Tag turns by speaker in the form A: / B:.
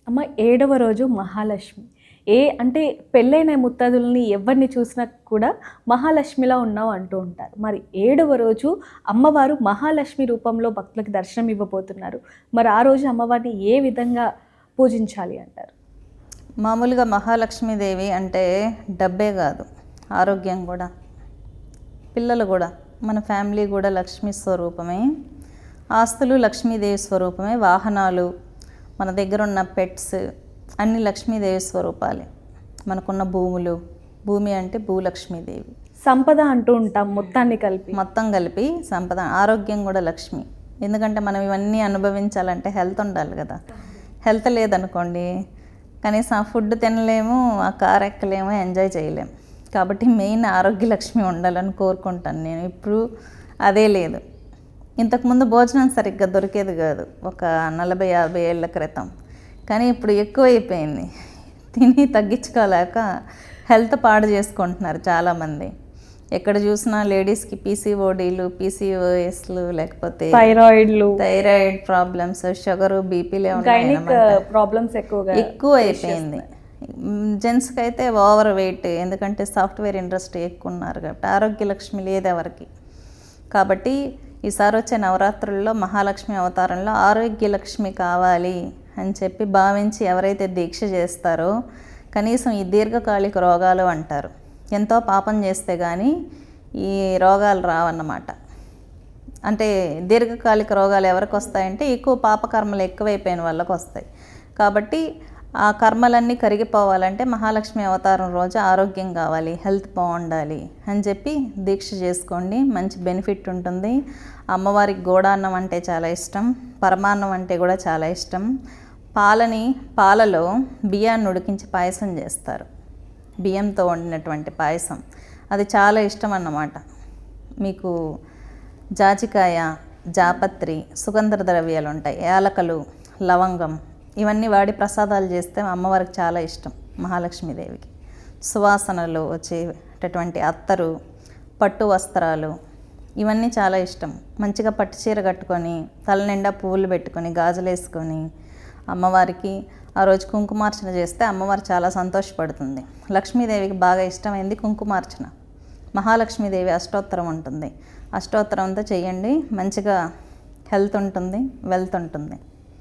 A: అమ్మ 7వ రోజు మహాలక్ష్మి. అంటే పెళ్ళైన ముత్తైదులని ఎవరిని చూసినా కూడా మహాలక్ష్మిలా ఉన్నావు అంటూ ఉంటారు. మరి 7వ రోజు అమ్మవారు మహాలక్ష్మి రూపంలో భక్తులకు దర్శనం ఇవ్వబోతున్నారు. మరి ఆ రోజు అమ్మవారిని ఏ విధంగా పూజించాలి అంటారు?
B: మామూలుగా మహాలక్ష్మీదేవి అంటే డబ్బే కాదు, ఆరోగ్యం కూడా, పిల్లలు కూడా, మన ఫ్యామిలీ కూడా లక్ష్మీ స్వరూపమే. ఆస్తులు లక్ష్మీదేవి స్వరూపమే. వాహనాలు, మన దగ్గర ఉన్న పెట్స్ అన్ని లక్ష్మీదేవి స్వరూపాలే. మనకున్న భూమి అంటే భూలక్ష్మీదేవి.
A: సంపద అంటూ ఉంటాం, మొత్తం కలిపి
B: సంపద. ఆరోగ్యం కూడా లక్ష్మి. ఎందుకంటే మనం ఇవన్నీ అనుభవించాలంటే హెల్త్ ఉండాలి కదా. హెల్త్ లేదనుకోండి, కనీసం ఆ ఫుడ్ తినలేము, ఆ కార్ ఎక్కలేము, ఎంజాయ్ చేయలేము. కాబట్టి మెయిన్ ఆరోగ్య లక్ష్మి ఉండాలని కోరుకుంటాను నేను. ఇప్పుడు అదే లేదు. ఇంతకుముందు భోజనం సరిగ్గా దొరికేది కాదు ఒక 40-50 ఏళ్ళ క్రితం. కానీ ఇప్పుడు ఎక్కువైపోయింది. తిని తగ్గించుకోలేక హెల్త్ పాడు చేసుకుంటున్నారు చాలామంది. ఎక్కడ చూసినా లేడీస్కి పీసీఓడీలు, పీసీఓఎస్లు, లేకపోతే థైరాయిడ్ ప్రాబ్లమ్స్, షుగరు, బీపీలే
A: ప్రాబ్లమ్స్
B: ఎక్కువ అయిపోయింది. జెంట్స్కి అయితే ఓవర్ వెయిట్, ఎందుకంటే సాఫ్ట్వేర్ ఇండస్ట్రీ ఎక్కువ ఉన్నారు కాబట్టి ఆరోగ్య లక్ష్మి లేదు ఎవరికి. కాబట్టి ఈసారి వచ్చే నవరాత్రుల్లో మహాలక్ష్మి అవతారంలో ఆరోగ్య లక్ష్మి కావాలి అని చెప్పి భావించి ఎవరైతే దీక్ష చేస్తారో, కనీసం ఈ దీర్ఘకాలిక రోగాలు అంటారు, ఎంతో పాపం చేస్తే కానీ ఈ రోగాలు రావన్నమాట. అంటే దీర్ఘకాలిక రోగాలు ఎవరికి వస్తాయంటే ఎక్కువ పాపకర్మలు ఎక్కువైపోయిన వాళ్ళకి వస్తాయి. కాబట్టి ఆ కర్మలన్నీ కరిగిపోవాలంటే మహాలక్ష్మి అవతారం రోజు ఆరోగ్యం కావాలి, హెల్త్ బాగుండాలి అని చెప్పి దీక్ష చేసుకోండి. మంచి బెనిఫిట్ ఉంటుంది. అమ్మవారికి గోడాన్నం అంటే చాలా ఇష్టం, పరమాన్నం అంటే కూడా చాలా ఇష్టం. పాలలో బియ్యాన్ని ఉడికించి పాయసం చేస్తారు, బియ్యంతో వండినటువంటి పాయసం. అది చాలా ఇష్టం అన్నమాట. మీకు జాజికాయ, జాపత్రి, సుగంధ ద్రవ్యాలు ఉంటాయి, యాలకలు, లవంగం, ఇవన్నీ వాడి ప్రసాదాలు చేస్తే అమ్మవారికి చాలా ఇష్టం మహాలక్ష్మీదేవికి. సువాసనలు వచ్చేటటువంటి అత్తరు, పట్టు వస్త్రాలు, ఇవన్నీ చాలా ఇష్టం. మంచిగా పట్టు చీర కట్టుకొని, తల నిండా పువ్వులు పెట్టుకొని, గాజులు వేసుకొని అమ్మవారికి ఆ రోజు కుంకుమార్చన చేస్తే అమ్మవారు చాలా సంతోషపడుతుంది. లక్ష్మీదేవికి బాగా ఇష్టమైంది కుంకుమార్చన. మహాలక్ష్మీదేవి అష్టోత్తరం ఉంటుంది, అష్టోత్తరంతో చేయండి. మంచిగా హెల్త్ ఉంటుంది, వెల్త్ ఉంటుంది.